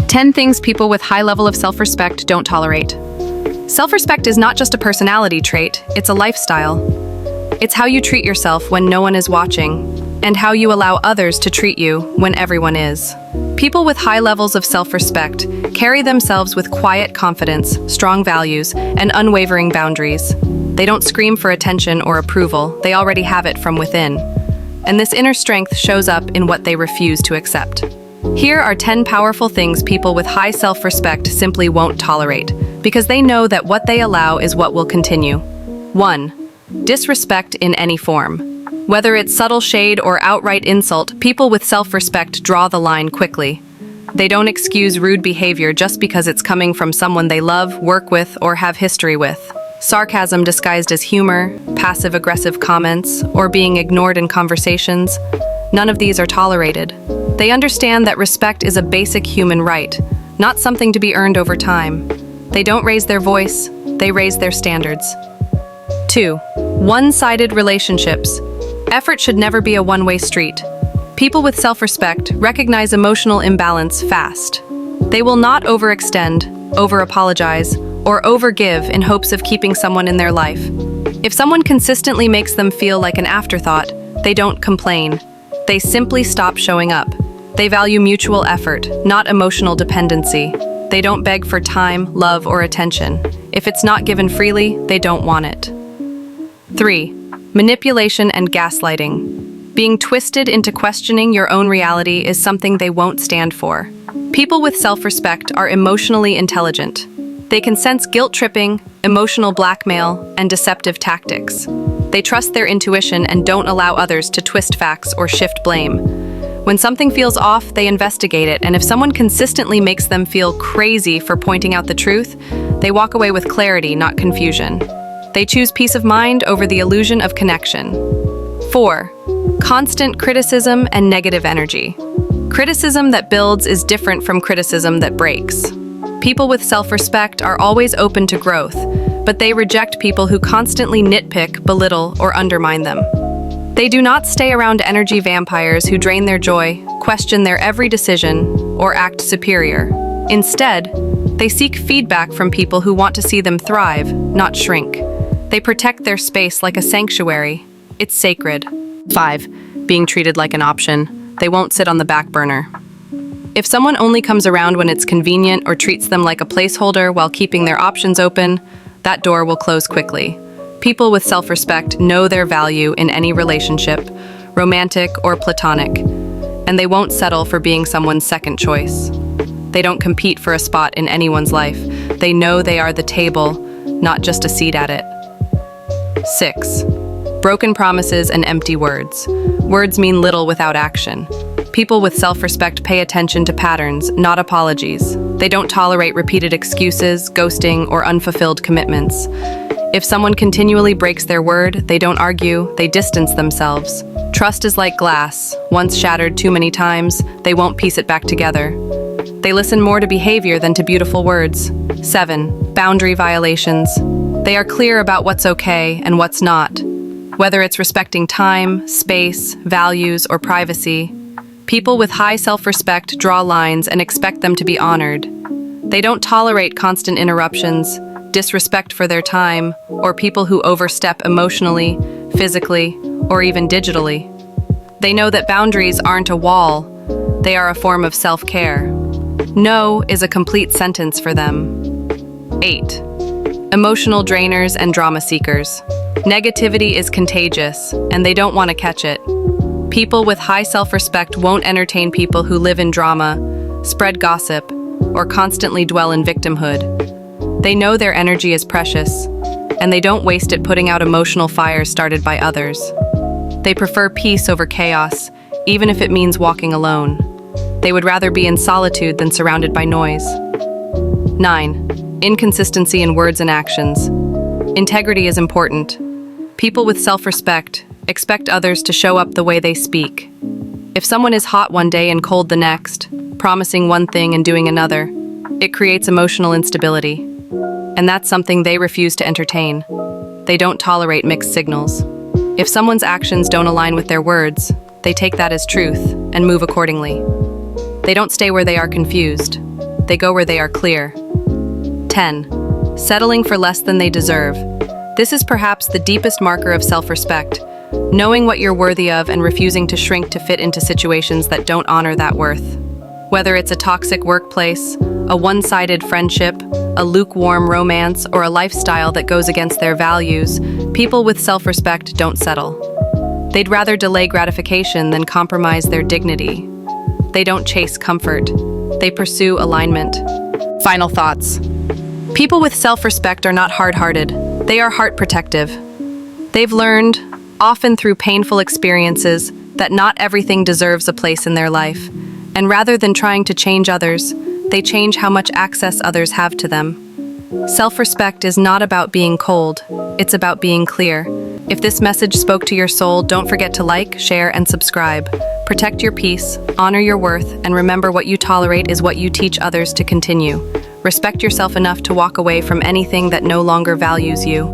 10 things people with high level of self-respect don't tolerate. Self-respect is not just a personality trait, it's a lifestyle. It's how you treat yourself when no one is watching, and how you allow others to treat you when everyone is. People with high levels of self-respect carry themselves with quiet confidence, strong values, and unwavering boundaries. They don't scream for attention or approval, they already have it from within. And this inner strength shows up in what they refuse to accept. Here are 10 powerful things people with high self-respect simply won't tolerate, because they know that what they allow is what will continue. 1. Disrespect in any form. Whether it's subtle shade or outright insult, people with self-respect draw the line quickly. They don't excuse rude behavior just because it's coming from someone they love, work with, or have history with. Sarcasm disguised as humor, passive-aggressive comments, or being ignored in conversations, none of these are tolerated. They understand that respect is a basic human right, not something to be earned over time. They don't raise their voice, they raise their standards. 2. One-sided relationships. Effort should never be a one-way street. People with self-respect recognize emotional imbalance fast. They will not overextend, over-apologize, or overgive in hopes of keeping someone in their life. If someone consistently makes them feel like an afterthought, they don't complain. They simply stop showing up. They value mutual effort, not emotional dependency. They don't beg for time, love, or attention. If it's not given freely, they don't want it. 3. Manipulation and gaslighting. Being twisted into questioning your own reality is something they won't stand for. People with self-respect are emotionally intelligent. They can sense guilt-tripping, emotional blackmail, and deceptive tactics. They trust their intuition and don't allow others to twist facts or shift blame. When something feels off, they investigate it, and if someone consistently makes them feel crazy for pointing out the truth, they walk away with clarity, not confusion. They choose peace of mind over the illusion of connection. 4. Constant criticism and negative energy. Criticism that builds is different from criticism that breaks. People with self-respect are always open to growth, but they reject people who constantly nitpick, belittle, or undermine them. They do not stay around energy vampires who drain their joy, question their every decision, or act superior. Instead, they seek feedback from people who want to see them thrive, not shrink. They protect their space like a sanctuary. It's sacred. 5. Being treated like an option. They won't sit on the back burner. If someone only comes around when it's convenient or treats them like a placeholder while keeping their options open, that door will close quickly. People with self-respect know their value in any relationship, romantic or platonic, and they won't settle for being someone's second choice. They don't compete for a spot in anyone's life. They know they are the table, not just a seat at it. 6. Broken promises and empty words. Words mean little without action. People with self-respect pay attention to patterns, not apologies. They don't tolerate repeated excuses, ghosting, or unfulfilled commitments. If someone continually breaks their word, they don't argue, they distance themselves. Trust is like glass. Once shattered too many times, they won't piece it back together. They listen more to behavior than to beautiful words. 7. Boundary violations. They are clear about what's okay and what's not. Whether it's respecting time, space, values, or privacy, people with high self-respect draw lines and expect them to be honored. They don't tolerate constant interruptions, disrespect for their time, or people who overstep emotionally, physically, or even digitally. They know that boundaries aren't a wall, they are a form of self-care. No is a complete sentence for them. 8. Emotional drainers and drama seekers. Negativity is contagious, and they don't want to catch it. People with high self-respect won't entertain people who live in drama, spread gossip, or constantly dwell in victimhood. They know their energy is precious, and they don't waste it putting out emotional fires started by others. They prefer peace over chaos, even if it means walking alone. They would rather be in solitude than surrounded by noise. 9. Inconsistency in words and actions. Integrity is important. People with self-respect expect others to show up the way they speak. If someone is hot one day and cold the next, promising one thing and doing another, it creates emotional instability. And that's something they refuse to entertain. They don't tolerate mixed signals. If someone's actions don't align with their words, they take that as truth and move accordingly. They don't stay where they are confused. they go where they are clear. 10. Settling for less than they deserve. This is perhaps the deepest marker of self-respect, knowing what you're worthy of and refusing to shrink to fit into situations that don't honor that worth. Whether it's a toxic workplace, a one-sided friendship, a lukewarm romance, or a lifestyle that goes against their values, people with self-respect don't settle. They'd rather delay gratification than compromise their dignity. They don't chase comfort. They pursue alignment. Final thoughts. People with self-respect are not hard-hearted. They are heart-protective. They've learned, often through painful experiences, that not everything deserves a place in their life. And rather than trying to change others, they change how much access others have to them. Self-respect is not about being cold. It's about being clear. If this message spoke to your soul, don't forget to like, share, and subscribe. Protect your peace, honor your worth, and remember what you tolerate is what you teach others to continue. Respect yourself enough to walk away from anything that no longer values you.